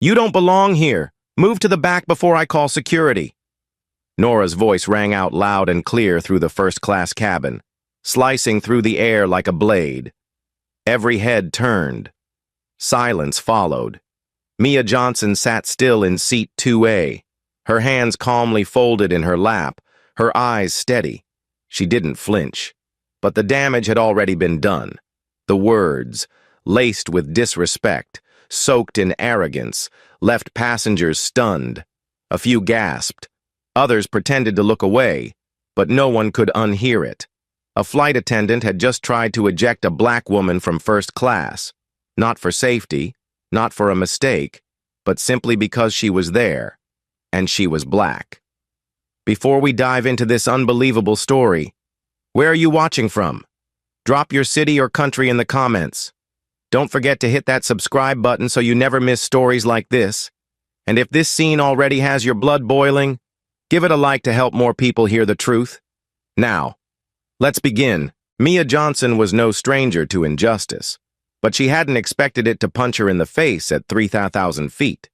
You don't belong here. Move to the back before I call security. Nora's voice rang out loud and clear through the first-class cabin, slicing through the air like a blade. Every head turned. Silence followed. Mia Johnson sat still in seat 2A, her hands calmly folded in her lap, her eyes steady. She didn't flinch. But the damage had already been done. The words, laced with disrespect, soaked in arrogance, left passengers stunned. A few gasped. Others pretended to look away, but no one could unhear it. A flight attendant had just tried to eject a black woman from first class, not for safety, not for a mistake, but simply because she was there, and she was black. Before we dive into this unbelievable story, where are you watching from? Drop your city or country in the comments. Don't forget to hit that subscribe button so you never miss stories like this. And if this scene already has your blood boiling, give it a like to help more people hear the truth. Now, let's begin. Mia Johnson was no stranger to injustice, but she hadn't expected it to punch her in the face at 3,000 feet.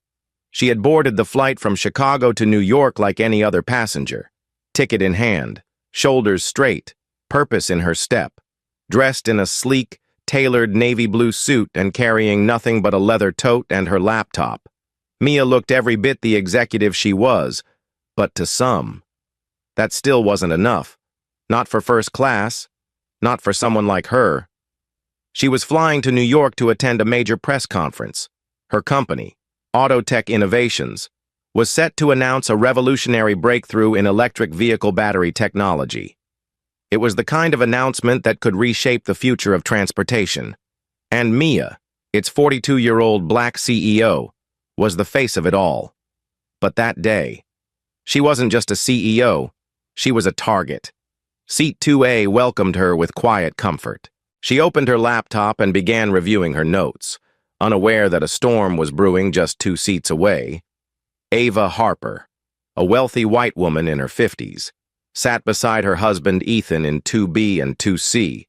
She had boarded the flight from Chicago to New York like any other passenger, ticket in hand, shoulders straight, purpose in her step, dressed in a sleek, tailored navy blue suit and carrying nothing but a leather tote and her laptop. Mia looked every bit the executive she was, but to some, that still wasn't enough. Not for first class, not for someone like her. She was flying to New York to attend a major press conference. Her company, Autotech Innovations, was set to announce a revolutionary breakthrough in electric vehicle battery technology. It was the kind of announcement that could reshape the future of transportation. And Mia, its 42-year-old black CEO, was the face of it all. But that day, she wasn't just a CEO, she was a target. Seat 2A welcomed her with quiet comfort. She opened her laptop and began reviewing her notes, unaware that a storm was brewing just 2 seats away. Ava Harper, a wealthy white woman in her 50s, sat beside her husband Ethan in 2B and 2C,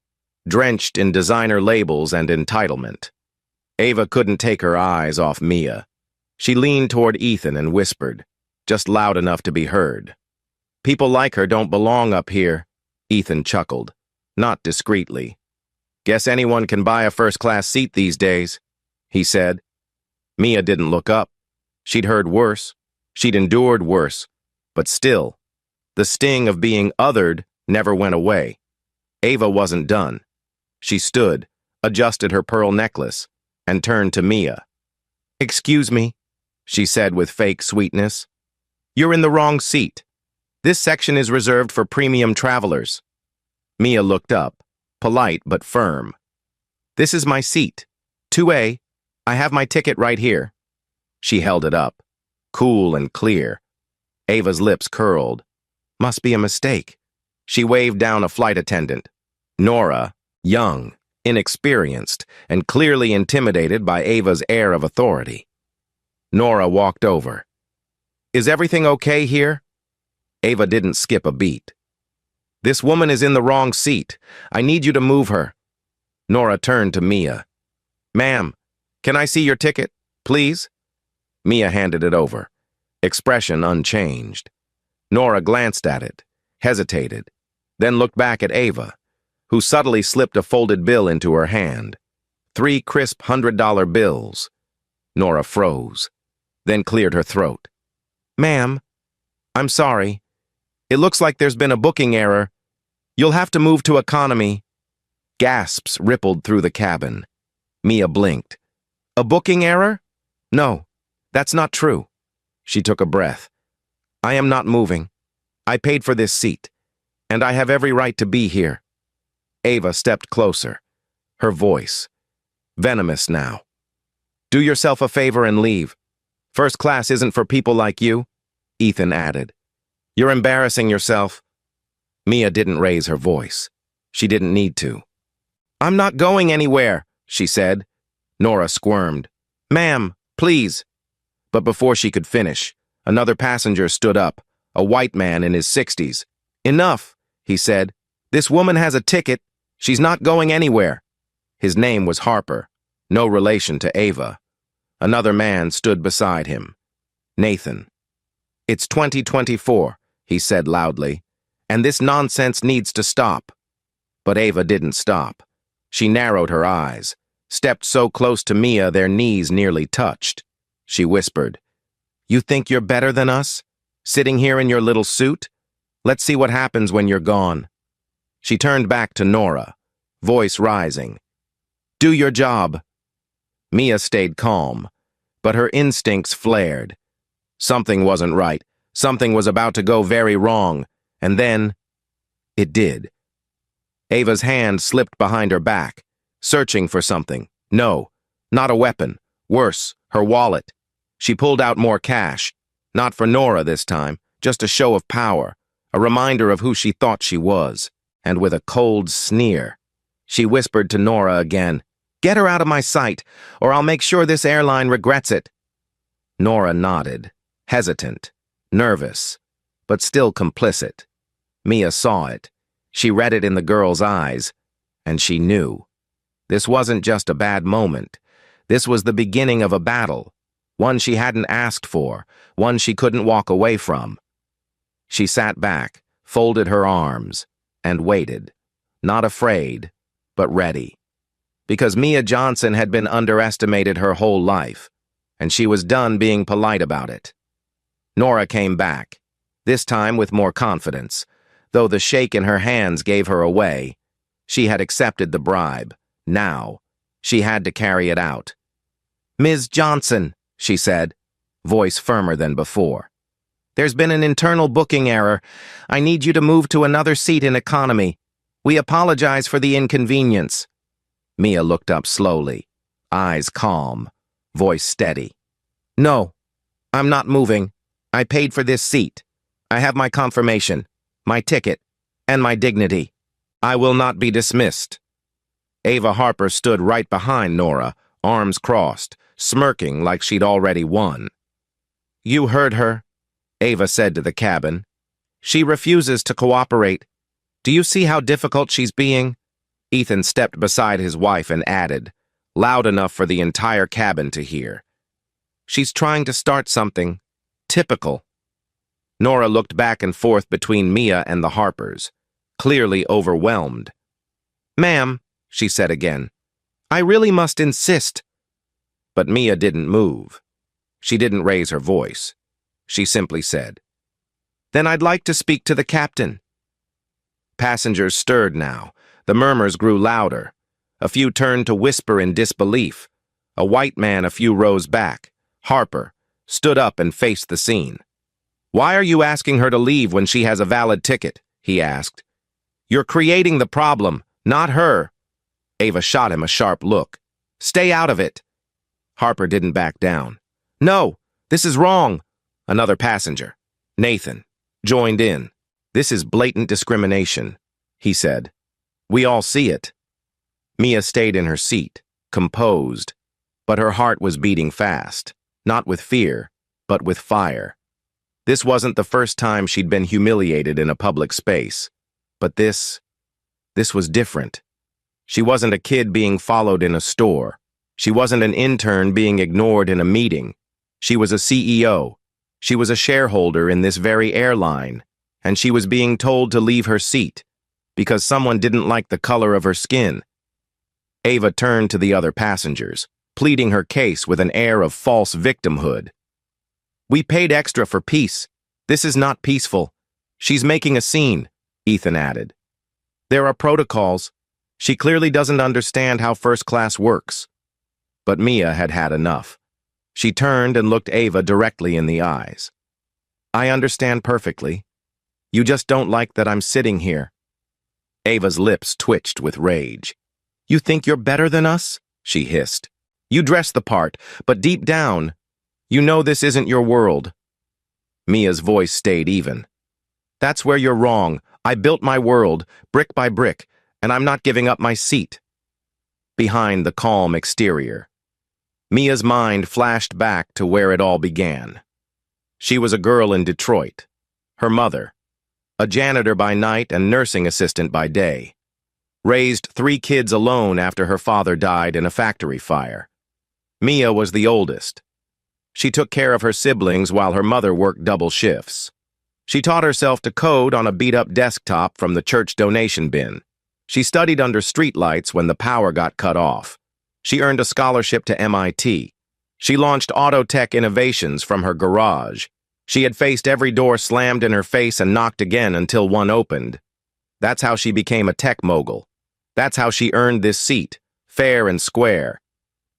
drenched in designer labels and entitlement. Ava couldn't take her eyes off Mia. She leaned toward Ethan and whispered, just loud enough to be heard. "People like her don't belong up here," Ethan chuckled, not discreetly. "Guess anyone can buy a first-class seat these days," he said. Mia didn't look up. She'd heard worse. She'd endured worse. But still, the sting of being othered never went away. Ava wasn't done. She stood, adjusted her pearl necklace, and turned to Mia. "Excuse me," she said with fake sweetness. "You're in the wrong seat. This section is reserved for premium travelers." Mia looked up, polite but firm. "This is my seat. 2A. I have my ticket right here." She held it up, cool and clear. Ava's lips curled. Must be a mistake. She waved down a flight attendant. Nora, young, inexperienced, and clearly intimidated by Ava's air of authority. Nora walked over. "Is everything okay here?" Ava didn't skip a beat. "This woman is in the wrong seat. I need you to move her." Nora turned to Mia. "Ma'am, can I see your ticket, please?" Mia handed it over, expression unchanged. Nora glanced at it, hesitated, then looked back at Ava, who subtly slipped a folded bill into her hand. 3 crisp $100 bills. Nora froze, then cleared her throat. "Ma'am, I'm sorry. It looks like there's been a booking error. You'll have to move to economy." Gasps rippled through the cabin. Mia blinked. "A booking error? No, that's not true." She took a breath. "I am not moving. I paid for this seat, and I have every right to be here." Ava stepped closer, her voice venomous now. "Do yourself a favor and leave. First class isn't for people like you," Ethan added. "You're embarrassing yourself." Mia didn't raise her voice. She didn't need to. "I'm not going anywhere," she said. Nora squirmed. "Ma'am, please." But before she could finish, another passenger stood up, a white man in his 60s. "Enough," he said. "This woman has a ticket. She's not going anywhere." His name was Harper, no relation to Ava. Another man stood beside him. Nathan. "It's 2024, he said loudly, "and this nonsense needs to stop." But Ava didn't stop. She narrowed her eyes, stepped so close to Mia their knees nearly touched. She whispered, "You think you're better than us? Sitting here in your little suit? Let's see what happens when you're gone." She turned back to Nora, voice rising. "Do your job." Mia stayed calm, but her instincts flared. Something wasn't right. Something was about to go very wrong, and then it did. Ava's hand slipped behind her back, searching for something. No, not a weapon. Worse, her wallet. She pulled out more cash. Not for Nora this time, just a show of power, a reminder of who she thought she was. And with a cold sneer, she whispered to Nora again, "Get her out of my sight, or I'll make sure this airline regrets it." Nora nodded, hesitant, nervous, but still complicit. Mia saw it. She read it in the girl's eyes, and she knew. This wasn't just a bad moment. This was the beginning of a battle, one she hadn't asked for, one she couldn't walk away from. She sat back, folded her arms, and waited, not afraid, but ready. Because Mia Johnson had been underestimated her whole life, and she was done being polite about it. Nora came back, this time with more confidence. Though the shake in her hands gave her away, she had accepted the bribe. Now, she had to carry it out. "Ms. Johnson," she said, voice firmer than before. "There's been an internal booking error. I need you to move to another seat in economy. We apologize for the inconvenience." Mia looked up slowly, eyes calm, voice steady. "No, I'm not moving. I paid for this seat. I have my confirmation, my ticket, and my dignity. I will not be dismissed." Ava Harper stood right behind Nora, arms crossed, smirking like she'd already won. "You heard her," Ava said to the cabin. "She refuses to cooperate. Do you see how difficult she's being?" Ethan stepped beside his wife and added, loud enough for the entire cabin to hear, "She's trying to start something. Typical." Nora looked back and forth between Mia and the Harpers, clearly overwhelmed. "Ma'am," she said again, "I really must insist." But Mia didn't move. She didn't raise her voice. She simply said, "Then I'd like to speak to the captain." Passengers stirred now. The murmurs grew louder. A few turned to whisper in disbelief. A white man a few rows back, Harper, stood up and faced the scene. "Why are you asking her to leave when she has a valid ticket?" he asked. "You're creating the problem, not her." Ava shot him a sharp look. "Stay out of it." Harper didn't back down. "No, this is wrong." Another passenger, Nathan, joined in. "This is blatant discrimination," he said. "We all see it." Mia stayed in her seat, composed, but her heart was beating fast, not with fear, but with fire. This wasn't the first time she'd been humiliated in a public space, but this was different. She wasn't a kid being followed in a store. She wasn't an intern being ignored in a meeting. She was a CEO. She was a shareholder in this very airline, and she was being told to leave her seat because someone didn't like the color of her skin. Ava turned to the other passengers, pleading her case with an air of false victimhood. "We paid extra for peace. This is not peaceful. She's making a scene," Ethan added. "There are protocols. She clearly doesn't understand how first class works." But Mia had had enough. She turned and looked Ava directly in the eyes. "I understand perfectly. You just don't like that I'm sitting here." Ava's lips twitched with rage. "You think you're better than us?" she hissed. "You dress the part, but deep down, you know this isn't your world." Mia's voice stayed even. "That's where you're wrong. I built my world, brick by brick, and I'm not giving up my seat." Behind the calm exterior, Mia's mind flashed back to where it all began. She was a girl in Detroit. Her mother, a janitor by night and nursing assistant by day, raised 3 kids alone after her father died in a factory fire. Mia was the oldest. She took care of her siblings while her mother worked double shifts. She taught herself to code on a beat-up desktop from the church donation bin. She studied under streetlights when the power got cut off. She earned a scholarship to MIT. She launched auto tech innovations from her garage. She had faced every door slammed in her face and knocked again until one opened. That's how she became a tech mogul. That's how she earned this seat, fair and square.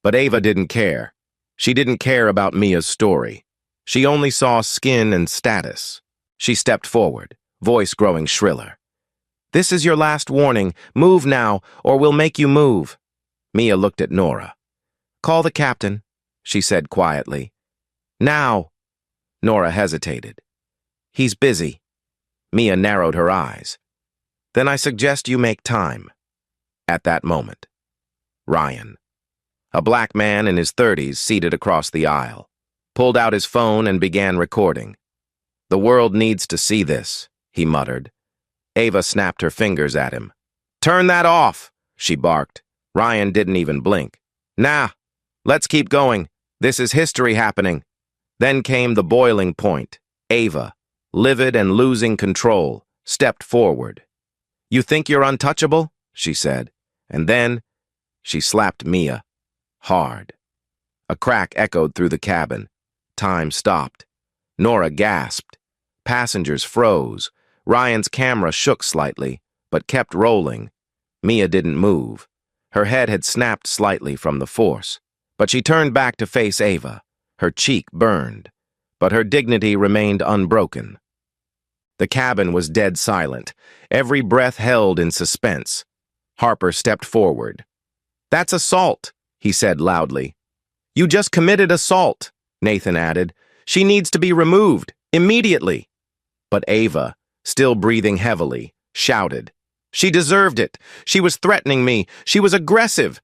But Ava didn't care. She didn't care about Mia's story. She only saw skin and status. She stepped forward, voice growing shriller. "This is your last warning. Move now, or we'll make you move." Mia looked at Nora. "Call the captain," she said quietly. "Now." Nora hesitated. "He's busy." Mia narrowed her eyes. "Then I suggest you make time." At that moment, Ryan, a black man in his 30s seated across the aisle, pulled out his phone and began recording. "The world needs to see this," he muttered. Ava snapped her fingers at him. "Turn that off," she barked. Ryan didn't even blink. "Nah, let's keep going. This is history happening." Then came the boiling point. Ava, livid and losing control, stepped forward. "You think you're untouchable?" she said. And then she slapped Mia. Hard. A crack echoed through the cabin. Time stopped. Nora gasped. Passengers froze. Ryan's camera shook slightly, but kept rolling. Mia didn't move. Her head had snapped slightly from the force, but she turned back to face Ava. Her cheek burned, but her dignity remained unbroken. The cabin was dead silent, every breath held in suspense. Harper stepped forward. "That's assault," he said loudly. "You just committed assault," Nathan added. "She needs to be removed, immediately." But Ava, still breathing heavily, shouted, "She deserved it. She was threatening me. She was aggressive."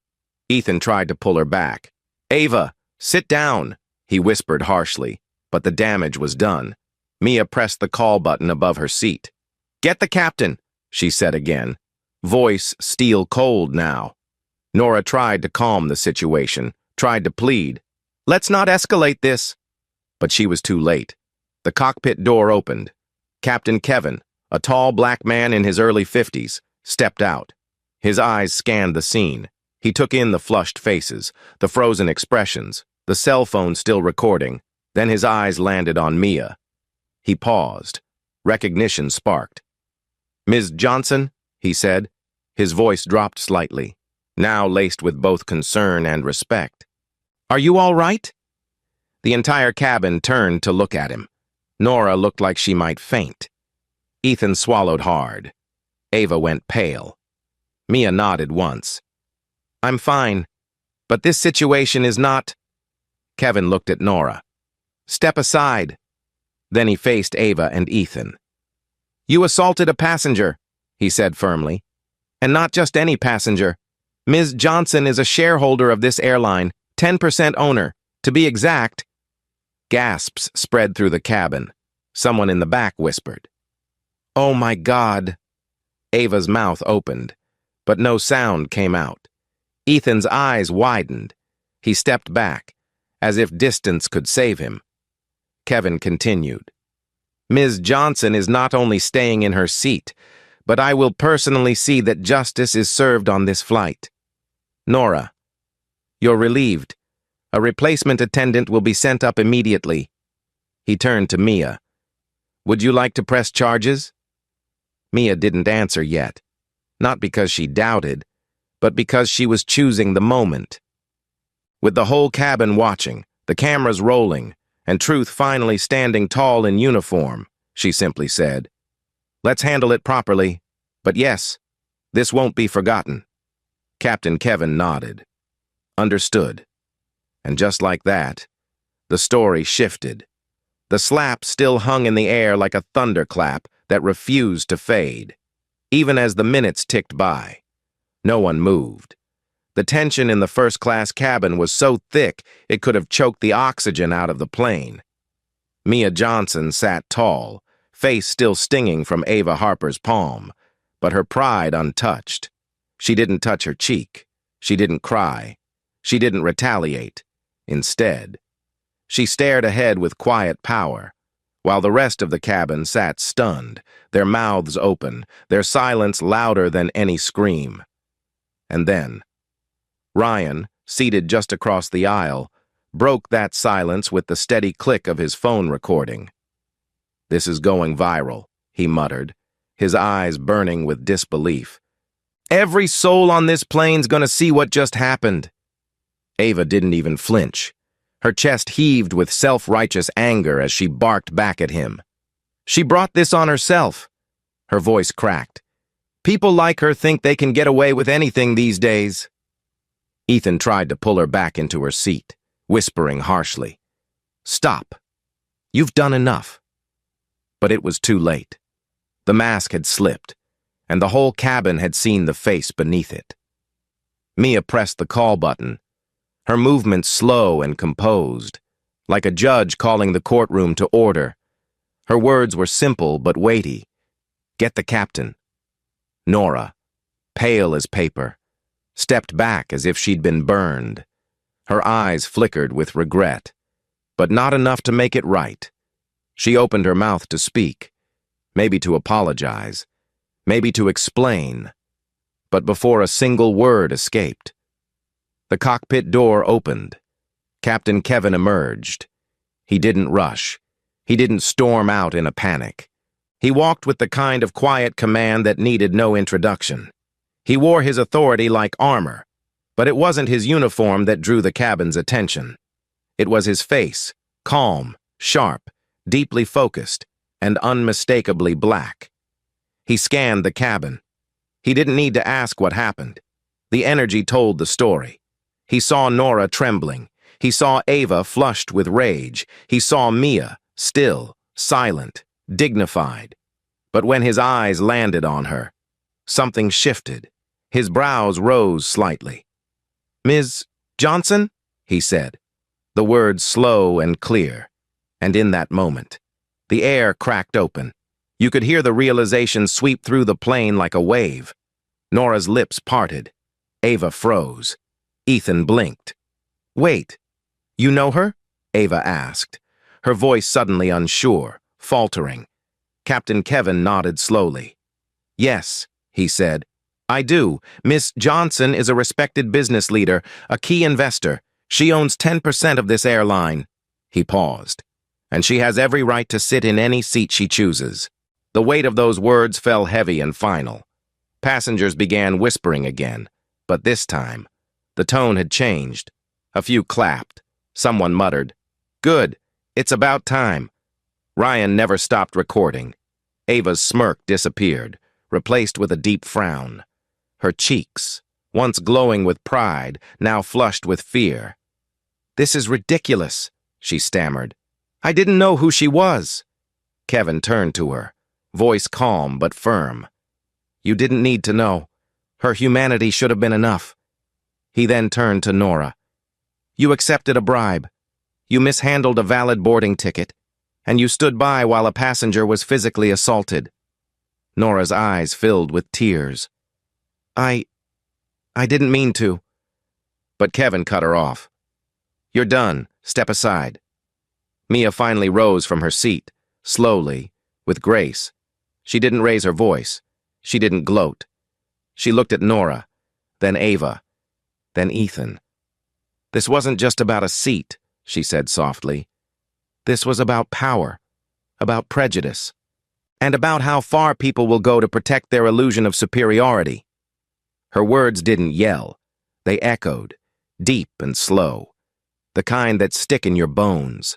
Ethan tried to pull her back. "Ava, sit down," he whispered harshly, but the damage was done. Mia pressed the call button above her seat. "Get the captain," she said again, voice steel cold now. Nora tried to calm the situation, tried to plead. "Let's not escalate this." But she was too late. The cockpit door opened. Captain Kevin, a tall black man in his early 50s, stepped out. His eyes scanned the scene. He took in the flushed faces, the frozen expressions, the cell phone still recording. Then his eyes landed on Mia. He paused. Recognition sparked. "Ms. Johnson," he said. His voice dropped slightly, now laced with both concern and respect. "Are you all right?" The entire cabin turned to look at him. Nora looked like she might faint. Ethan swallowed hard. Ava went pale. Mia nodded once. "I'm fine, but this situation is not—" Kevin looked at Nora. "Step aside." Then he faced Ava and Ethan. "You assaulted a passenger," he said firmly. "And not just any passenger. Ms. Johnson is a shareholder of this airline, 10% owner. To be exact—" Gasps spread through the cabin. Someone in the back whispered, "Oh my God." Ava's mouth opened, but no sound came out. Ethan's eyes widened. He stepped back, as if distance could save him. Kevin continued, "Ms. Johnson is not only staying in her seat, but I will personally see that justice is served on this flight. Nora, you're relieved. A replacement attendant will be sent up immediately." He turned to Mia. "Would you like to press charges?" Mia didn't answer yet, not because she doubted, but because she was choosing the moment. With the whole cabin watching, the cameras rolling, and Truth finally standing tall in uniform, she simply said, "Let's handle it properly. But yes, this won't be forgotten." Captain Kevin nodded. Understood. And just like that, the story shifted. The slap still hung in the air like a thunderclap that refused to fade. Even as the minutes ticked by, no one moved. The tension in the first-class cabin was so thick it could have choked the oxygen out of the plane. Mia Johnson sat tall, face still stinging from Ava Harper's palm, but her pride untouched. She didn't touch her cheek. She didn't cry. She didn't retaliate. Instead, she stared ahead with quiet power, while the rest of the cabin sat stunned, their mouths open, their silence louder than any scream. And then, Ryan, seated just across the aisle, broke that silence with the steady click of his phone recording. "This is going viral," he muttered, his eyes burning with disbelief. "Every soul on this plane's gonna see what just happened." Ava didn't even flinch. Her chest heaved with self-righteous anger as she barked back at him. "She brought this on herself." Her voice cracked. "People like her think they can get away with anything these days." Ethan tried to pull her back into her seat, whispering harshly, "Stop. You've done enough." But it was too late. The mask had slipped, and the whole cabin had seen the face beneath it. Mia pressed the call button, her movements slow and composed, like a judge calling the courtroom to order. Her words were simple but weighty. "Get the captain." Nora, pale as paper, stepped back as if she'd been burned. Her eyes flickered with regret, but not enough to make it right. She opened her mouth to speak, maybe to apologize, maybe to explain, but before a single word escaped. The cockpit door opened. Captain Kevin emerged. He didn't rush. He didn't storm out in a panic. He walked with the kind of quiet command that needed no introduction. He wore his authority like armor, but it wasn't his uniform that drew the cabin's attention. It was his face, calm, sharp, deeply focused, and unmistakably black. He scanned the cabin. He didn't need to ask what happened. The energy told the story. He saw Nora trembling. He saw Ava flushed with rage. He saw Mia, still, silent, dignified. But when his eyes landed on her, something shifted. His brows rose slightly. "Ms. Johnson?" he said, the words slow and clear. And in that moment, the air cracked open. You could hear the realization sweep through the plane like a wave. Nora's lips parted. Ava froze. Ethan blinked. "Wait, you know her?" Ava asked, her voice suddenly unsure, faltering. Captain Kevin nodded slowly. "Yes," he said. "I do. Miss Johnson is a respected business leader, a key investor. She owns 10% of this airline." He paused. "And she has every right to sit in any seat she chooses." The weight of those words fell heavy and final. Passengers began whispering again, but this time, the tone had changed. A few clapped. Someone muttered, "Good, it's about time." Ryan never stopped recording. Ava's smirk disappeared, replaced with a deep frown. Her cheeks, once glowing with pride, now flushed with fear. "This is ridiculous," she stammered. "I didn't know who she was." Kevin turned to her, voice calm but firm. "You didn't need to know. Her humanity should have been enough." He then turned to Nora. "You accepted a bribe. You mishandled a valid boarding ticket, and you stood by while a passenger was physically assaulted." Nora's eyes filled with tears. I didn't mean to." But Kevin cut her off. "You're done. Step aside." Mia finally rose from her seat, slowly, with grace. She didn't raise her voice. She didn't gloat. She looked at Nora, then Ava, then Ethan. "This wasn't just about a seat," she said softly. "This was about power, about prejudice, and about how far people will go to protect their illusion of superiority." Her words didn't yell. They echoed, deep and slow, the kind that stick in your bones.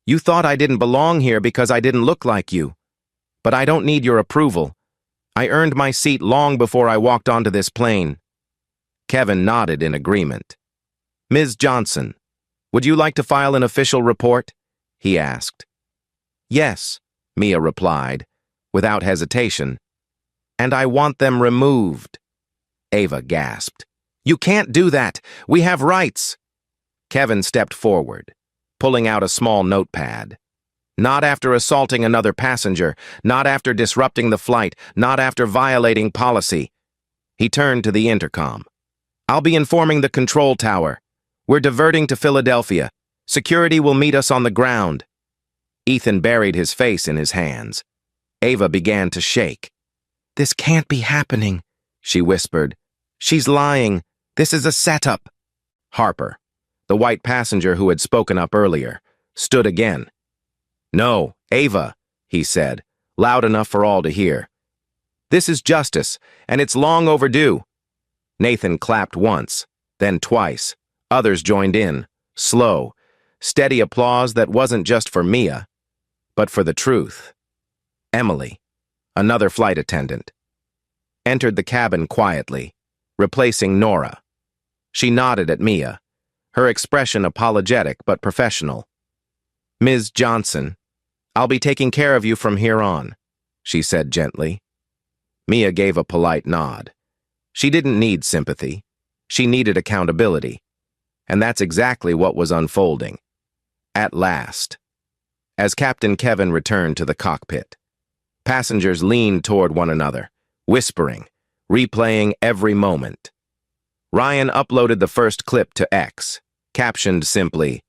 "You thought I didn't belong here because I didn't look like you. But I don't need your approval. I earned my seat long before I walked onto this plane." Kevin nodded in agreement. "Ms. Johnson, would you like to file an official report?" he asked. "Yes," Mia replied, without hesitation. "And I want them removed." Ava gasped. "You can't do that. We have rights." Kevin stepped forward, pulling out a small notepad. "Not after assaulting another passenger, not after disrupting the flight, not after violating policy." He turned to the intercom. "I'll be informing the control tower. We're diverting to Philadelphia. Security will meet us on the ground. Ethan buried his face in his hands. Ava began to shake. This can't be happening, she whispered. She's lying. This is a setup. Harper, the white passenger who had spoken up earlier, stood again. No, Ava, he said, loud enough for all to hear. This is justice, and it's long overdue. Nathan clapped once, then twice. Others joined in, slow, steady applause that wasn't just for Mia, but for the truth. Emily, another flight attendant, entered the cabin quietly, replacing Nora. She nodded at Mia, her expression apologetic but professional. Ms. Johnson, I'll be taking care of you from here on, she said gently. Mia gave a polite nod. She didn't need sympathy. She needed accountability. And that's exactly what was unfolding. At last. As Captain Kevin returned to the cockpit, passengers leaned toward one another, whispering, replaying every moment. Ryan uploaded the first clip to X, captioned simply,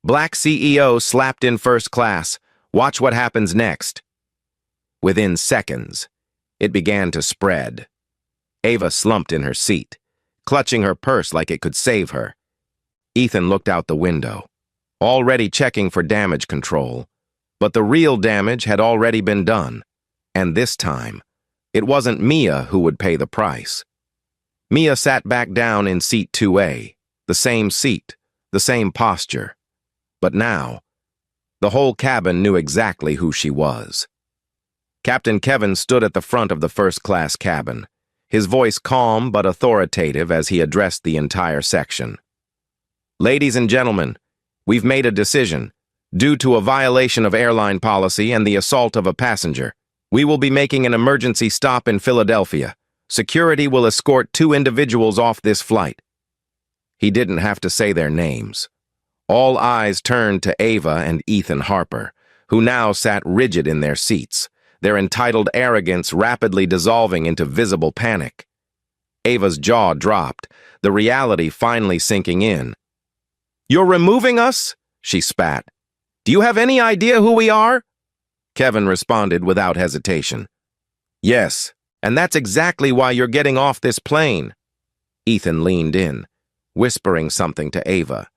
"Black CEO slapped in first class. Watch what happens next." Within seconds, it began to spread. Ava slumped in her seat, clutching her purse like it could save her. Ethan looked out the window, already checking for damage control. But the real damage had already been done. And this time, it wasn't Mia who would pay the price. Mia sat back down in seat 2A, the same seat, the same posture. But now, the whole cabin knew exactly who she was. Captain Kevin stood at the front of the first-class cabin, his voice calm but authoritative as he addressed the entire section. Ladies and gentlemen, we've made a decision. Due to a violation of airline policy and the assault of a passenger, we will be making an emergency stop in Philadelphia. Security will escort 2 individuals off this flight. He didn't have to say their names. All eyes turned to Ava and Ethan Harper, who now sat rigid in their seats, their entitled arrogance rapidly dissolving into visible panic. Ava's jaw dropped, the reality finally sinking in. "You're removing us?" she spat. "Do you have any idea who we are?" Kevin responded without hesitation. "Yes, and that's exactly why you're getting off this plane." Ethan leaned in, whispering something to Ava,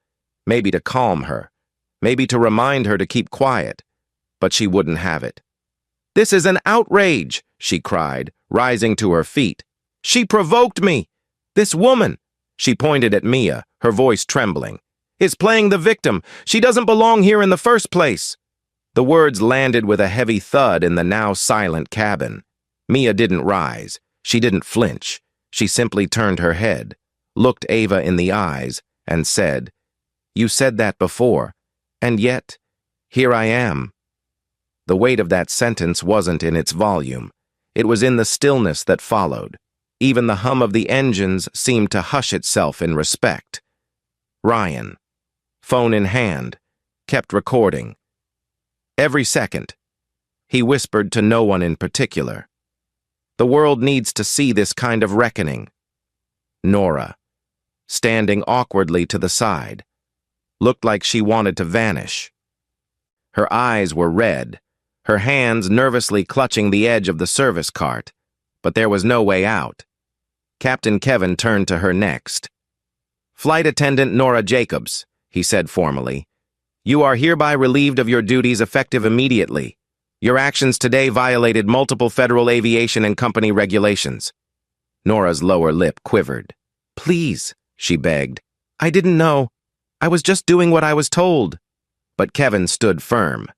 maybe to calm her, maybe to remind her to keep quiet, but she wouldn't have it. "This is an outrage," she cried, rising to her feet. "She provoked me. This woman," she pointed at Mia, her voice trembling, "is playing the victim. She doesn't belong here in the first place." The words landed with a heavy thud in the now silent cabin. Mia didn't rise. She didn't flinch. She simply turned her head, looked Ava in the eyes, and said, "You said that before, and yet, here I am." The weight of that sentence wasn't in its volume. It was in the stillness that followed. Even the hum of the engines seemed to hush itself in respect. Ryan, phone in hand, kept recording. Every second, he whispered to no one in particular. "The world needs to see this kind of reckoning." Nora, standing awkwardly to the side, looked like she wanted to vanish. Her eyes were red, her hands nervously clutching the edge of the service cart, but there was no way out. Captain Kevin turned to her next. "Flight Attendant Nora Jacobs," he said formally, "you are hereby relieved of your duties effective immediately. Your actions today violated multiple federal aviation and company regulations." Nora's lower lip quivered. "Please," she begged. "I didn't know. I was just doing what I was told." But Kevin stood firm.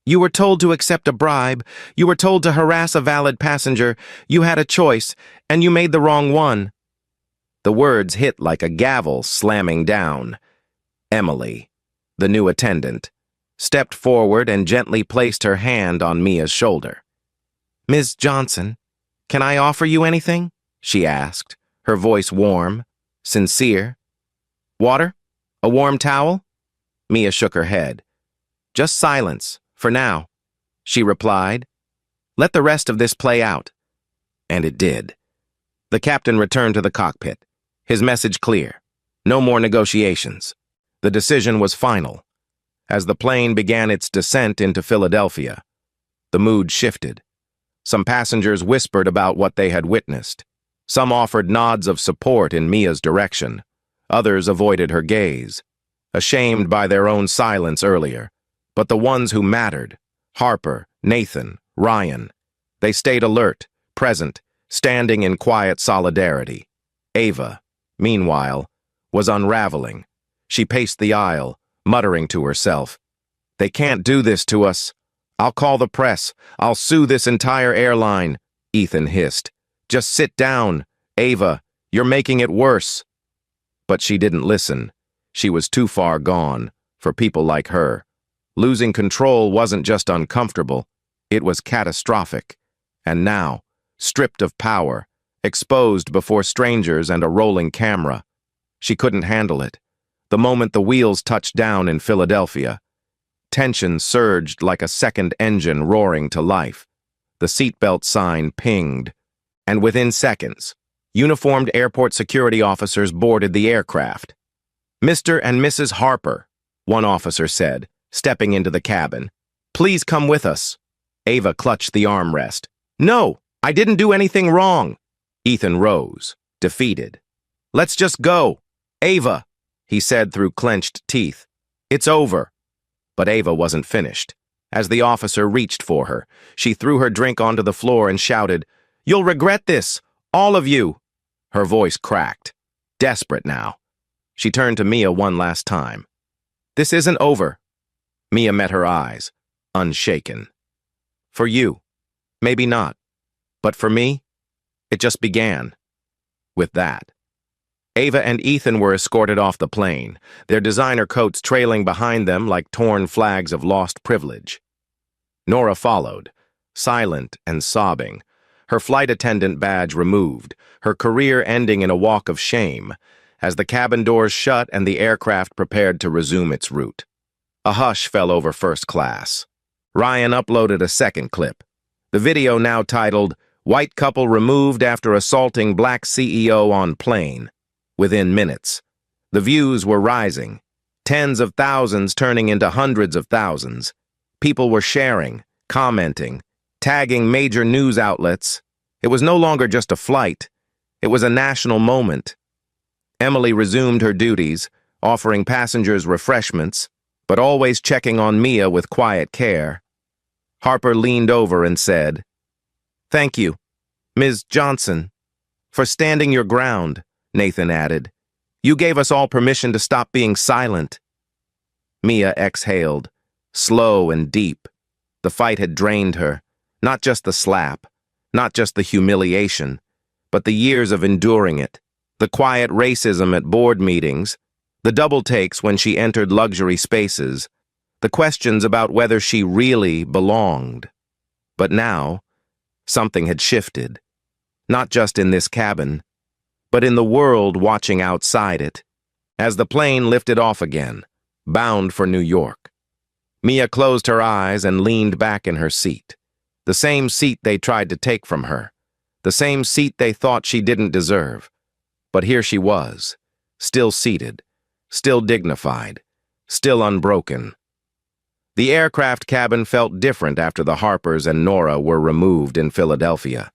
"You were told to accept a bribe. You were told to harass a valid passenger. You had a choice, and you made the wrong one." The words hit like a gavel slamming down. Emily, the new attendant, stepped forward and gently placed her hand on Mia's shoulder. "Ms. Johnson, can I offer you anything?" she asked, her voice warm, sincere. "Water? A warm towel?" Mia shook her head. "Just silence, for now," she replied. "Let the rest of this play out." And it did. The captain returned to the cockpit, his message clear. No more negotiations. The decision was final. As the plane began its descent into Philadelphia, the mood shifted. Some passengers whispered about what they had witnessed. Some offered nods of support in Mia's direction. Others avoided her gaze, ashamed by their own silence earlier. But the ones who mattered, Harper, Nathan, Ryan, they stayed alert, present, standing in quiet solidarity. Ava, meanwhile, was unraveling. She paced the aisle, muttering to herself, "They can't do this to us. I'll call the press. I'll sue this entire airline," Ethan hissed. "Just sit down, Ava. You're making it worse." But she didn't listen. She was too far gone for people like her. Losing control wasn't just uncomfortable, it was catastrophic. And now, stripped of power, exposed before strangers and a rolling camera, she couldn't handle it. The moment the wheels touched down in Philadelphia, tension surged like a second engine roaring to life. The seatbelt sign pinged, and within seconds, uniformed airport security officers boarded the aircraft. "Mr. and Mrs. Harper," one officer said, stepping into the cabin. "Please come with us." Ava clutched the armrest. "No, I didn't do anything wrong." Ethan rose, defeated. "Let's just go. Ava," he said through clenched teeth. "It's over." But Ava wasn't finished. As the officer reached for her, she threw her drink onto the floor and shouted, "You'll regret this, all of you." Her voice cracked, desperate now. She turned to Mia one last time. "This isn't over." Mia met her eyes, unshaken. "For you, maybe not. But for me, it just began." With that, Ava and Ethan were escorted off the plane, their designer coats trailing behind them like torn flags of lost privilege. Nora followed, silent and sobbing, her flight attendant badge removed, her career ending in a walk of shame, as the cabin doors shut and the aircraft prepared to resume its route. A hush fell over first class. Ryan uploaded a second clip. The video, now titled, "White Couple Removed After Assaulting Black CEO on Plane." Within minutes, the views were rising, tens of thousands turning into hundreds of thousands. People were sharing, commenting, tagging major news outlets. It was no longer just a flight. It was a national moment. Emily resumed her duties, offering passengers refreshments, but always checking on Mia with quiet care. Harper leaned over and said, "Thank you, Ms. Johnson, for standing your ground," Nathan added. "You gave us all permission to stop being silent." Mia exhaled, slow and deep. The fight had drained her, not just the slap, not just the humiliation, but the years of enduring it, the quiet racism at board meetings, the double takes when she entered luxury spaces, the questions about whether she really belonged. But now, something had shifted, not just in this cabin, but in the world watching outside it. As the plane lifted off again, bound for New York, Mia closed her eyes and leaned back in her seat. The same seat they tried to take from her, the same seat they thought she didn't deserve. But here she was, still seated, still dignified, still unbroken. The aircraft cabin felt different after the Harpers and Nora were removed in Philadelphia.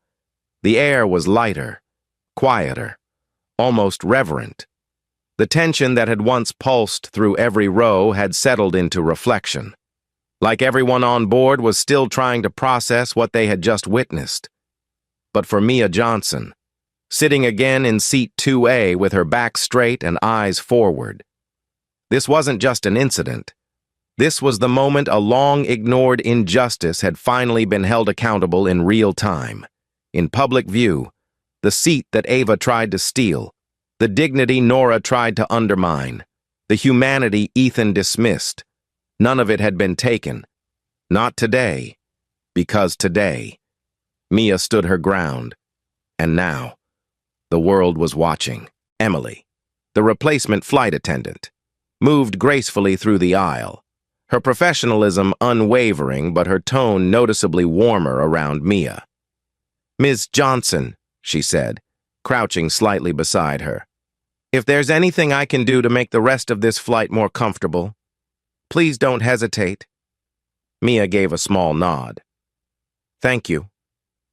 The air was lighter, quieter, almost reverent. The tension that had once pulsed through every row had settled into reflection. Like everyone on board was still trying to process what they had just witnessed. But for Mia Johnson, sitting again in seat 2A with her back straight and eyes forward, this wasn't just an incident. This was the moment a long-ignored injustice had finally been held accountable in real time. In public view, the seat that Ava tried to steal, the dignity Nora tried to undermine, the humanity Ethan dismissed, none of it had been taken. Not today, because today, Mia stood her ground. And now, the world was watching. Emily, the replacement flight attendant, moved gracefully through the aisle, her professionalism unwavering but her tone noticeably warmer around Mia. "Ms. Johnson," she said, crouching slightly beside her. If there's anything I can do to make the rest of this flight more comfortable, please don't hesitate. Mia gave a small nod. Thank you,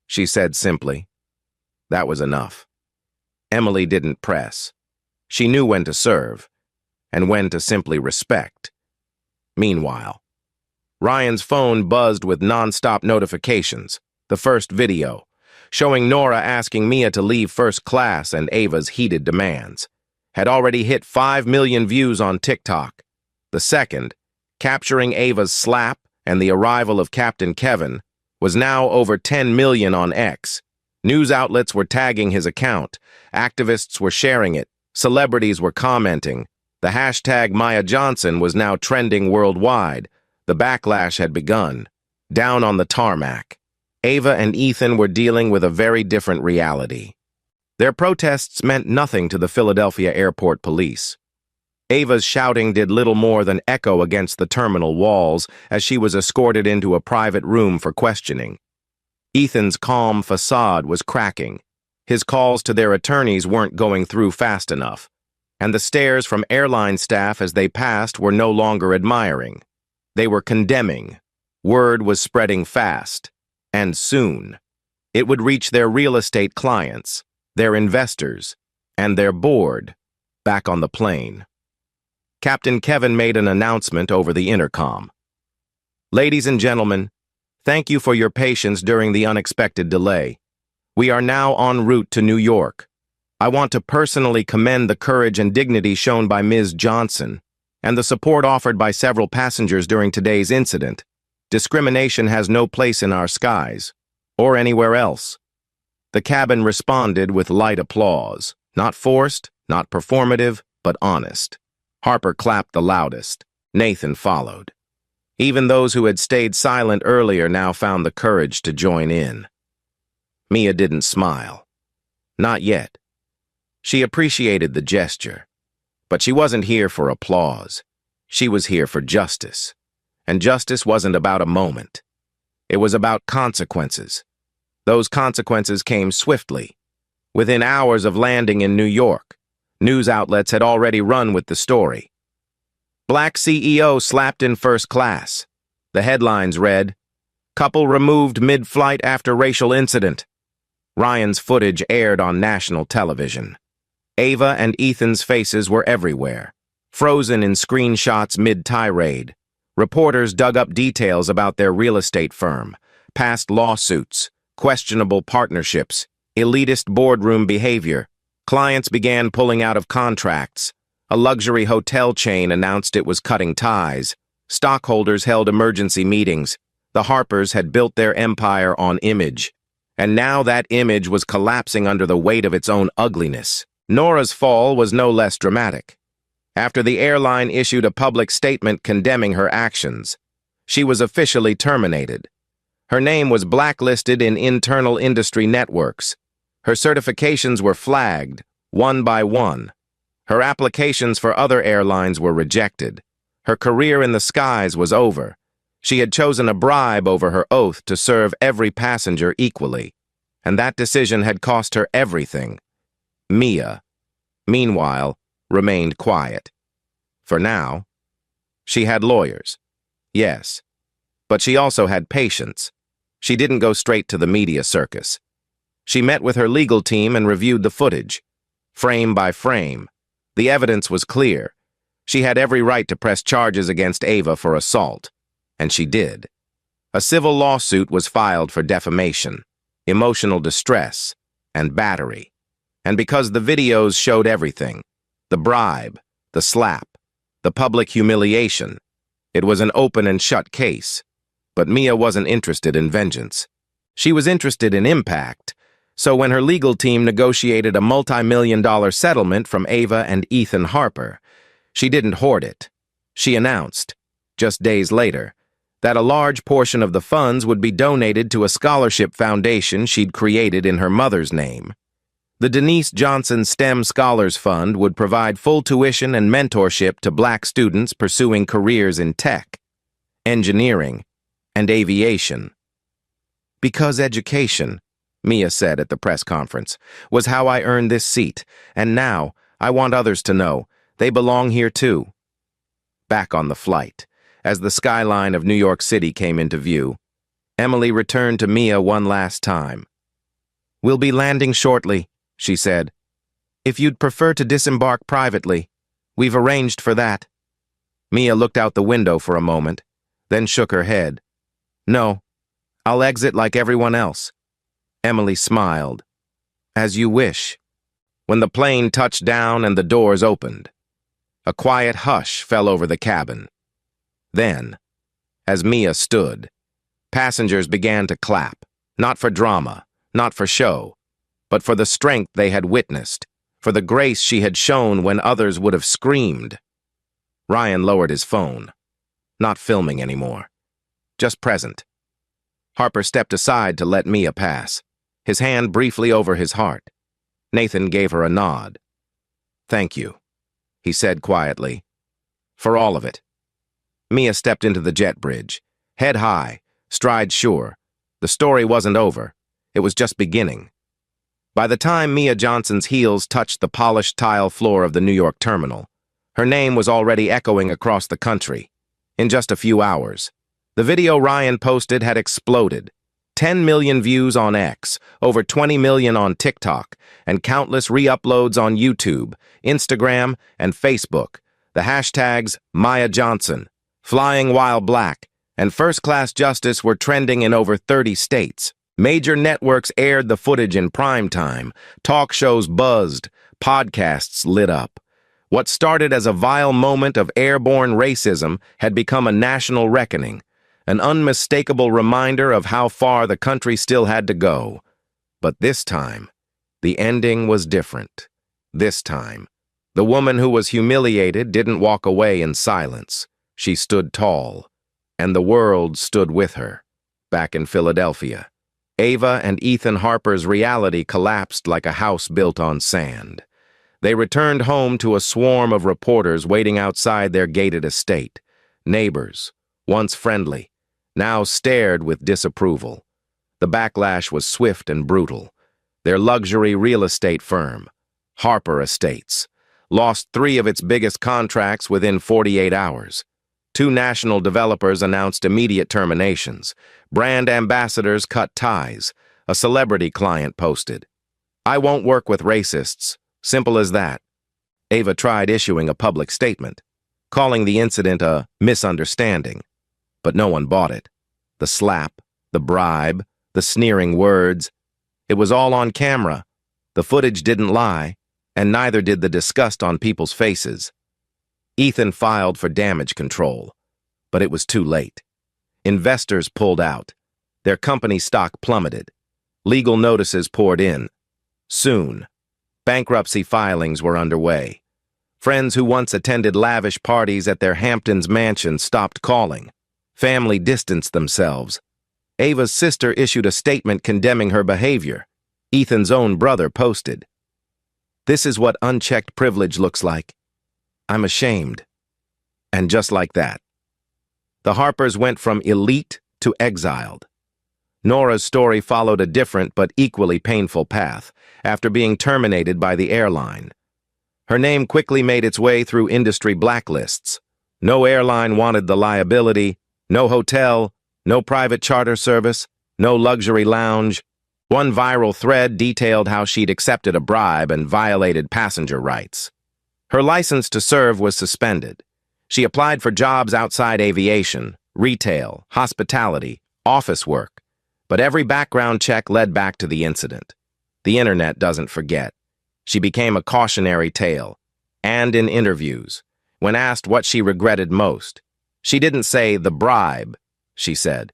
she said simply. That was enough. Emily didn't press. She knew when to serve, and when to simply respect. Meanwhile, Ryan's phone buzzed with non-stop notifications. The first video, showing Nora asking Mia to leave first class and Ava's heated demands, had already hit 5 million views on TikTok. The second, capturing Ava's slap and the arrival of Captain Kevin, was now over 10 million on X. News outlets were tagging his account, activists were sharing it, celebrities were commenting. The hashtag Maya Johnson was now trending worldwide. The backlash had begun. Down on the tarmac, Ava and Ethan were dealing with a very different reality. Their protests meant nothing to the Philadelphia airport police. Ava's shouting did little more than echo against the terminal walls as she was escorted into a private room for questioning. Ethan's calm facade was cracking. His calls to their attorneys weren't going through fast enough, and the stares from airline staff as they passed were no longer admiring. They were condemning. Word was spreading fast, and soon. It would reach their real estate clients, their investors, and their board back on the plane. Captain Kevin made an announcement over the intercom. Ladies and gentlemen, thank you for your patience during the unexpected delay. We are now en route to New York. I want to personally commend the courage and dignity shown by Ms. Johnson and the support offered by several passengers during today's incident. Discrimination has no place in our skies, or anywhere else. The cabin responded with light applause, not forced, not performative, but honest. Harper clapped the loudest. Nathan followed. Even those who had stayed silent earlier now found the courage to join in. Mia didn't smile. Not yet. She appreciated the gesture, but she wasn't here for applause. She was here for justice. And justice wasn't about a moment. It was about consequences. Those consequences came swiftly. Within hours of landing in New York, news outlets had already run with the story. Black CEO slapped in first class. The headlines read, "Couple removed mid-flight after racial incident." Ryan's footage aired on national television. Ava and Ethan's faces were everywhere, frozen in screenshots mid-tirade. Reporters dug up details about their real estate firm, past lawsuits, questionable partnerships, elitist boardroom behavior. Clients began pulling out of contracts. A luxury hotel chain announced it was cutting ties. Stockholders held emergency meetings. The Harpers had built their empire on image. And now that image was collapsing under the weight of its own ugliness. Nora's fall was no less dramatic. After the airline issued a public statement condemning her actions, she was officially terminated. Her name was blacklisted in internal industry networks. Her certifications were flagged, one by one. Her applications for other airlines were rejected. Her career in the skies was over. She had chosen a bribe over her oath to serve every passenger equally, and that decision had cost her everything. Mia, meanwhile, remained quiet. For now, she had lawyers. Yes, but she also had patience. She didn't go straight to the media circus. She met with her legal team and reviewed the footage. Frame by frame, the evidence was clear. She had every right to press charges against Ava for assault, and she did. A civil lawsuit was filed for defamation, emotional distress, and battery. And because the videos showed everything, the bribe, the slap, the public humiliation, it was an open and shut case. But Mia wasn't interested in vengeance. She was interested in impact. So when her legal team negotiated a multi-million-dollar settlement from Ava and Ethan Harper, she didn't hoard it. She announced, just days later, that a large portion of the funds would be donated to a scholarship foundation she'd created in her mother's name. The Denise Johnson STEM Scholars Fund would provide full tuition and mentorship to Black students pursuing careers in tech, engineering, and aviation. Because education, Mia said at the press conference, was how I earned this seat, and now I want others to know. They belong here too. Back on the flight, as the skyline of New York City came into view, Emily returned to Mia one last time. "We'll be landing shortly," she said. "If you'd prefer to disembark privately, we've arranged for that." Mia looked out the window for a moment, then shook her head. "No, I'll exit like everyone else." Emily smiled. "As you wish." When the plane touched down and the doors opened, a quiet hush fell over the cabin. Then, as Mia stood, passengers began to clap, not for drama, not for show, but for the strength they had witnessed, for the grace she had shown when others would have screamed. Ryan lowered his phone, not filming anymore, just present. Harper stepped aside to let Mia pass, his hand briefly over his heart. Nathan gave her a nod. "Thank you," he said quietly, "for all of it." Mia stepped into the jet bridge, head high, stride sure. The story wasn't over. It was just beginning. By the time Mia Johnson's heels touched the polished tile floor of the New York terminal, her name was already echoing across the country. In just a few hours, the video Ryan posted had exploded. 10 million views on X, over 20 million on TikTok, and countless re-uploads on YouTube, Instagram, and Facebook. The hashtags Maya Johnson, Flying While Black, and First Class Justice were trending in over 30 states. Major networks aired the footage in prime time. Talk shows buzzed. Podcasts lit up. What started as a vile moment of airborne racism had become a national reckoning, an unmistakable reminder of how far the country still had to go. But this time, the ending was different. This time, the woman who was humiliated didn't walk away in silence. She stood tall, and the world stood with her. Back in Philadelphia, Ava and Ethan Harper's reality collapsed like a house built on sand. They returned home to a swarm of reporters waiting outside their gated estate. Neighbors, once friendly, now stared with disapproval. The backlash was swift and brutal. Their luxury real estate firm, Harper Estates, lost 3 of its biggest contracts within 48 hours. 2 national developers announced immediate terminations. Brand ambassadors cut ties. A celebrity client posted, "I won't work with racists. Simple as that." Ava tried issuing a public statement, calling the incident a misunderstanding, but no one bought it. The slap, the bribe, the sneering words. It was all on camera. The footage didn't lie, and neither did the disgust on people's faces. Ethan filed for damage control, but it was too late. Investors pulled out. Their company stock plummeted. Legal notices poured in. Soon, bankruptcy filings were underway. Friends who once attended lavish parties at their Hamptons mansion stopped calling. Family distanced themselves. Ava's sister issued a statement condemning her behavior. Ethan's own brother posted, "This is what unchecked privilege looks like. I'm ashamed." And just like that, the Harpers went from elite to exiled. Nora's story followed a different but equally painful path after being terminated by the airline. Her name quickly made its way through industry blacklists. No airline wanted the liability, no hotel, no private charter service, no luxury lounge. One viral thread detailed how she'd accepted a bribe and violated passenger rights. Her license to serve was suspended. She applied for jobs outside aviation, retail, hospitality, office work, but every background check led back to the incident. The internet doesn't forget. She became a cautionary tale. And in interviews, when asked what she regretted most, she didn't say the bribe, she said,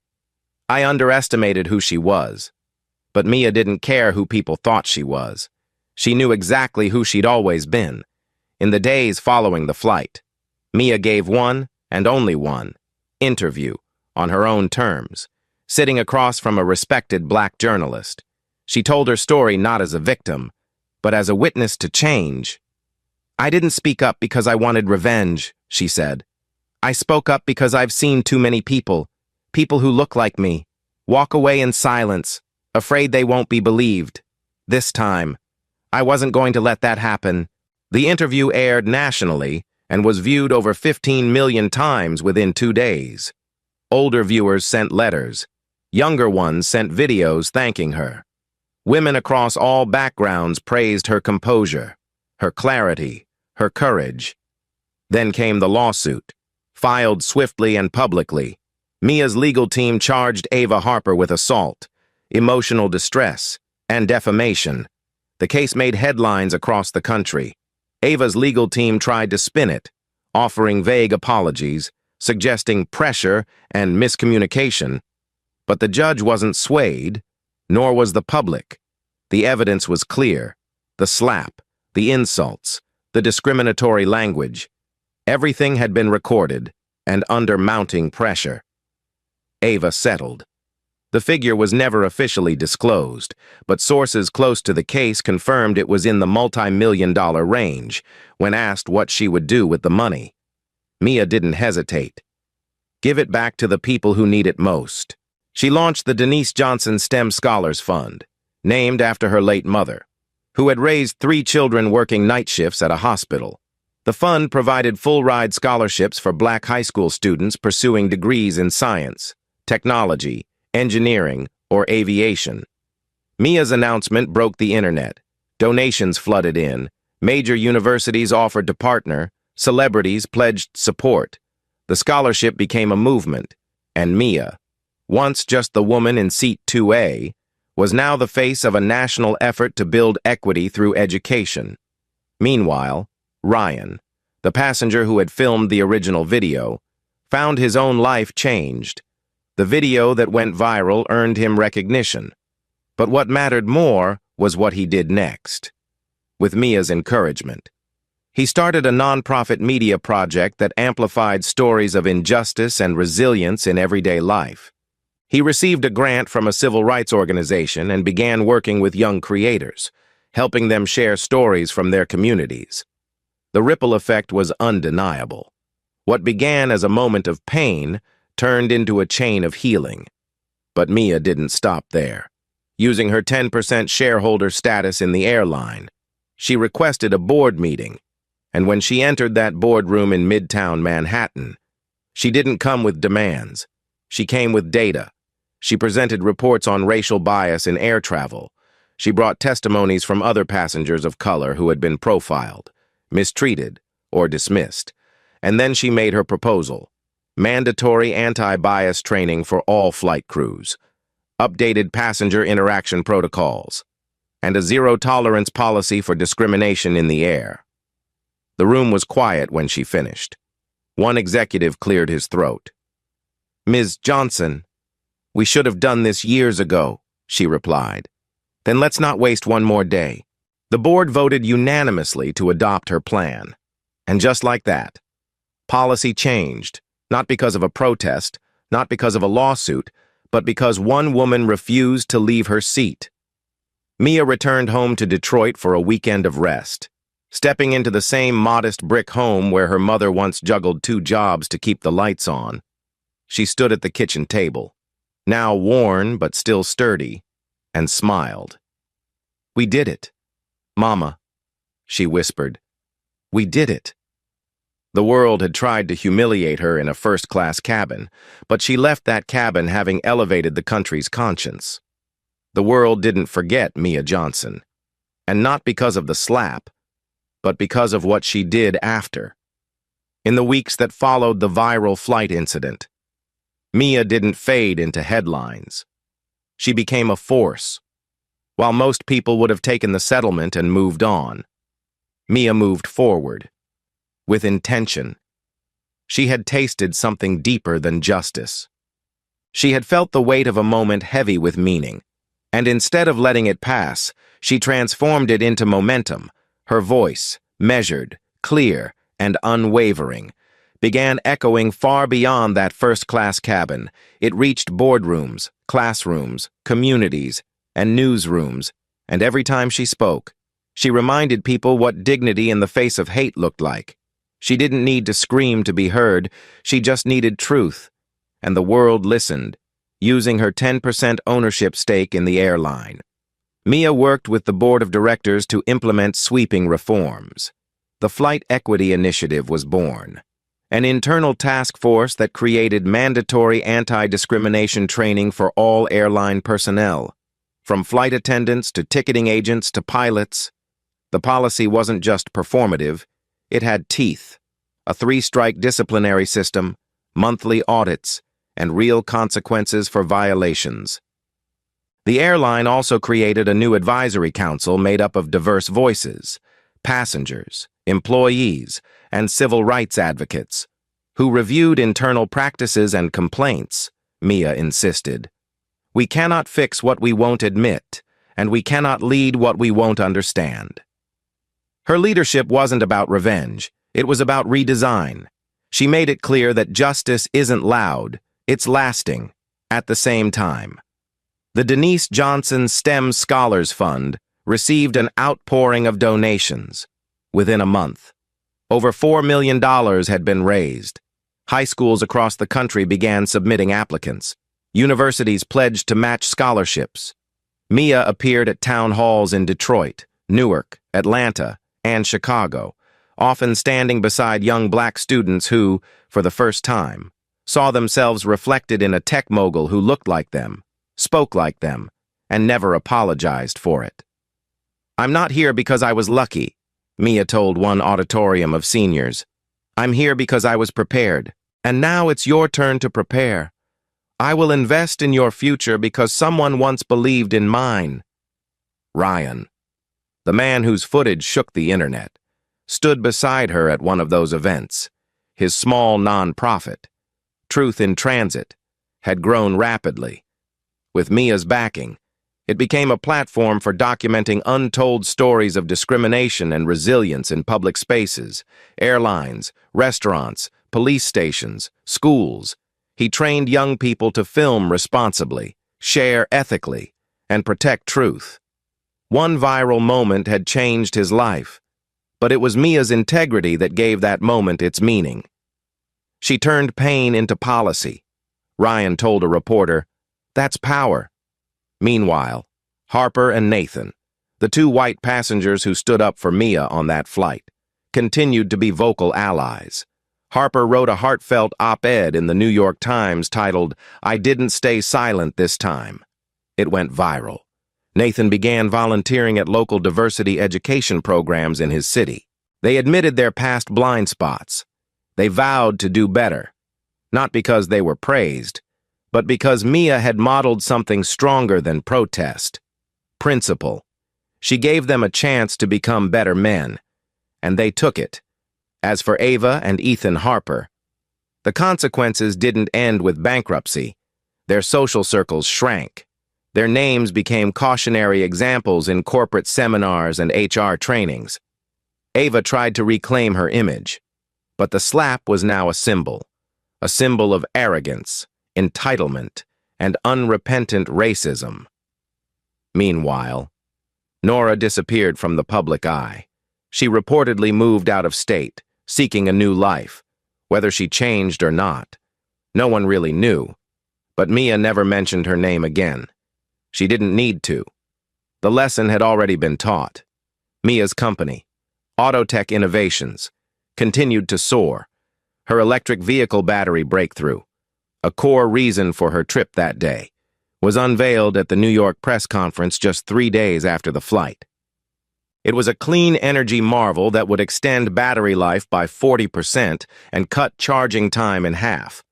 "I underestimated who she was." But Mia didn't care who people thought she was. She knew exactly who she'd always been. In the days following the flight, Mia gave one, and only one, interview on her own terms, sitting across from a respected black journalist. She told her story not as a victim, but as a witness to change. "I didn't speak up because I wanted revenge," she said. "I spoke up because I've seen too many people who look like me, walk away in silence, afraid they won't be believed. This time, I wasn't going to let that happen." The interview aired nationally and was viewed over 15 million times within 2 days. Older viewers sent letters. Younger ones sent videos thanking her. Women across all backgrounds praised her composure, her clarity, her courage. Then came the lawsuit, filed swiftly and publicly. Mia's legal team charged Ava Harper with assault, emotional distress, and defamation. The case made headlines across the country. Ava's legal team tried to spin it, offering vague apologies, suggesting pressure and miscommunication. But the judge wasn't swayed, nor was the public. The evidence was clear. The slap, the insults, the discriminatory language. Everything had been recorded, and under mounting pressure. Ava settled. The figure was never officially disclosed, but sources close to the case confirmed it was in the multi-million-dollar range when asked what she would do with the money. Mia didn't hesitate. Give it back to the people who need it most. She launched the Denise Johnson STEM Scholars Fund, named after her late mother, who had raised 3 children working night shifts at a hospital. The fund provided full-ride scholarships for Black high school students pursuing degrees in science, technology, engineering, or aviation. Mia's announcement broke the internet. Donations flooded in. Major universities offered to partner. Celebrities pledged support. The scholarship became a movement, and Mia, once just the woman in seat 2A, was now the face of a national effort to build equity through education. Meanwhile, Ryan, the passenger who had filmed the original video, found his own life changed. The video that went viral earned him recognition. But what mattered more was what he did next. With Mia's encouragement, he started a nonprofit media project that amplified stories of injustice and resilience in everyday life. He received a grant from a civil rights organization and began working with young creators, helping them share stories from their communities. The ripple effect was undeniable. What began as a moment of pain turned into a chain of healing. But Mia didn't stop there. Using her 10% shareholder status in the airline, she requested a board meeting, and when she entered that boardroom in Midtown Manhattan, she didn't come with demands. She came with data. She presented reports on racial bias in air travel. She brought testimonies from other passengers of color who had been profiled, mistreated, or dismissed. And then she made her proposal: mandatory anti-bias training for all flight crews, updated passenger interaction protocols, and a zero-tolerance policy for discrimination in the air. The room was quiet when she finished. One executive cleared his throat. "Ms. Johnson, we should have done this years ago," she replied. "Then let's not waste one more day." The board voted unanimously to adopt her plan. And just like that, policy changed, not because of a protest, not because of a lawsuit, but because one woman refused to leave her seat. Mia returned home to Detroit for a weekend of rest, stepping into the same modest brick home where her mother once juggled 2 jobs to keep the lights on. She stood at the kitchen table, now worn but still sturdy, and smiled. "We did it, Mama," she whispered. "We did it." The world had tried to humiliate her in a first-class cabin, but she left that cabin having elevated the country's conscience. The world didn't forget Mia Johnson, and not because of the slap, but because of what she did after. In the weeks that followed the viral flight incident, Mia didn't fade into headlines. She became a force. While most people would have taken the settlement and moved on, Mia moved forward, with intention. She had tasted something deeper than justice. She had felt the weight of a moment heavy with meaning, and instead of letting it pass, she transformed it into momentum. Her voice, measured, clear, and unwavering, began echoing far beyond that first-class cabin. It reached boardrooms, classrooms, communities, and newsrooms, and every time she spoke, she reminded people what dignity in the face of hate looked like. She didn't need to scream to be heard, she just needed truth, and the world listened, using her 10% ownership stake in the airline. Mia worked with the board of directors to implement sweeping reforms. the Flight Equity Initiative was born, an internal task force that created mandatory anti-discrimination training for all airline personnel, from flight attendants to ticketing agents to pilots. The policy wasn't just performative, it had teeth, a three-strike disciplinary system, monthly audits, and real consequences for violations. The airline also created a new advisory council made up of diverse voices, passengers, employees, and civil rights advocates, who reviewed internal practices and complaints. Mia insisted. We cannot fix what we won't admit, and we cannot lead what we won't understand. Her leadership wasn't about revenge, it was about redesign. She made it clear that justice isn't loud, it's lasting, at the same time. The Denise Johnson STEM Scholars Fund received an outpouring of donations. Within a month, over $4 million had been raised. High schools across the country began submitting applicants. Universities pledged to match scholarships. Mia appeared at town halls in Detroit, Newark, Atlanta, and Chicago, often standing beside young black students who, for the first time, saw themselves reflected in a tech mogul who looked like them, spoke like them, and never apologized for it. I'm not here because I was lucky, Mia told one auditorium of seniors. I'm here because I was prepared, and now it's your turn to prepare. I will invest in your future because someone once believed in mine. Ryan, the man whose footage shook the internet, stood beside her at one of those events. His small non-profit, Truth in Transit, had grown rapidly. With Mia's backing, it became a platform for documenting untold stories of discrimination and resilience in public spaces, airlines, restaurants, police stations, schools. He trained young people to film responsibly, share ethically, and protect truth. One viral moment had changed his life, but it was Mia's integrity that gave that moment its meaning. She turned pain into policy. Ryan told a reporter, "That's power." Meanwhile, Harper and Nathan, the two white passengers who stood up for Mia on that flight, continued to be vocal allies. Harper wrote a heartfelt op-ed in the New York Times titled, "I Didn't Stay Silent This Time." It went viral. Nathan began volunteering at local diversity education programs in his city. They admitted their past blind spots. They vowed to do better, not because they were praised, but because Mia had modeled something stronger than protest. Principle. She gave them a chance to become better men, and they took it. As for Ava and Ethan Harper, the consequences didn't end with bankruptcy. Their social circles shrank. Their names became cautionary examples in corporate seminars and HR trainings. Ava tried to reclaim her image, but the slap was now a symbol of arrogance, entitlement, and unrepentant racism. Meanwhile, Nora disappeared from the public eye. She reportedly moved out of state, seeking a new life. Whether she changed or not, no one really knew, but Mia never mentioned her name again. She didn't need to. The lesson had already been taught. Mia's company, Autotech Innovations, continued to soar. Her electric vehicle battery breakthrough, a core reason for her trip that day, was unveiled at the New York press conference just 3 days after the flight. It was a clean energy marvel that would extend battery life by 40% and cut charging time in half.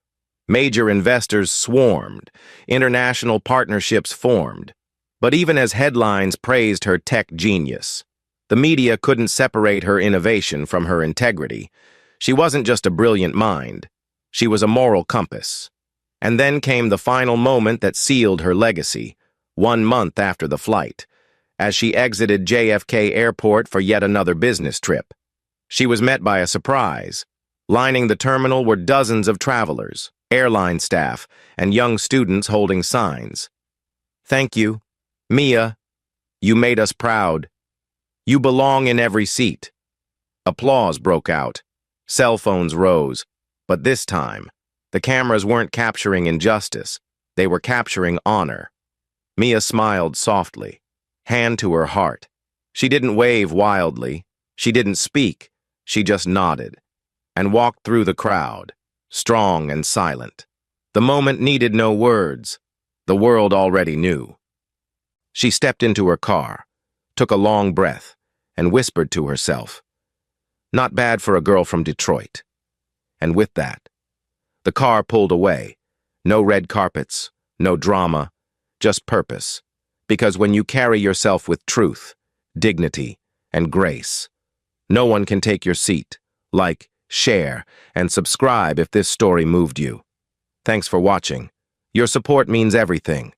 Major investors swarmed, international partnerships formed. But even as headlines praised her tech genius, the media couldn't separate her innovation from her integrity. She wasn't just a brilliant mind, she was a moral compass. And then came the final moment that sealed her legacy, 1 month after the flight, as she exited JFK Airport for yet another business trip. She was met by a surprise. Lining the terminal were dozens of travelers, airline staff, and young students holding signs. "Thank you, Mia. You made us proud. You belong in every seat." Applause broke out. Cell phones rose. But this time, the cameras weren't capturing injustice. They were capturing honor. Mia smiled softly, hand to her heart. She didn't wave wildly. She didn't speak. She just nodded and walked through the crowd, strong and silent. The moment needed no words. The world already knew. She stepped into her car, took a long breath, and whispered to herself, "Not bad for a girl from Detroit." And with that, the car pulled away. No red carpets, no drama, just purpose. Because when you carry yourself with truth, dignity, and grace, no one can take your seat. Like, share, and subscribe if this story moved you. Thanks for watching. Your support means everything.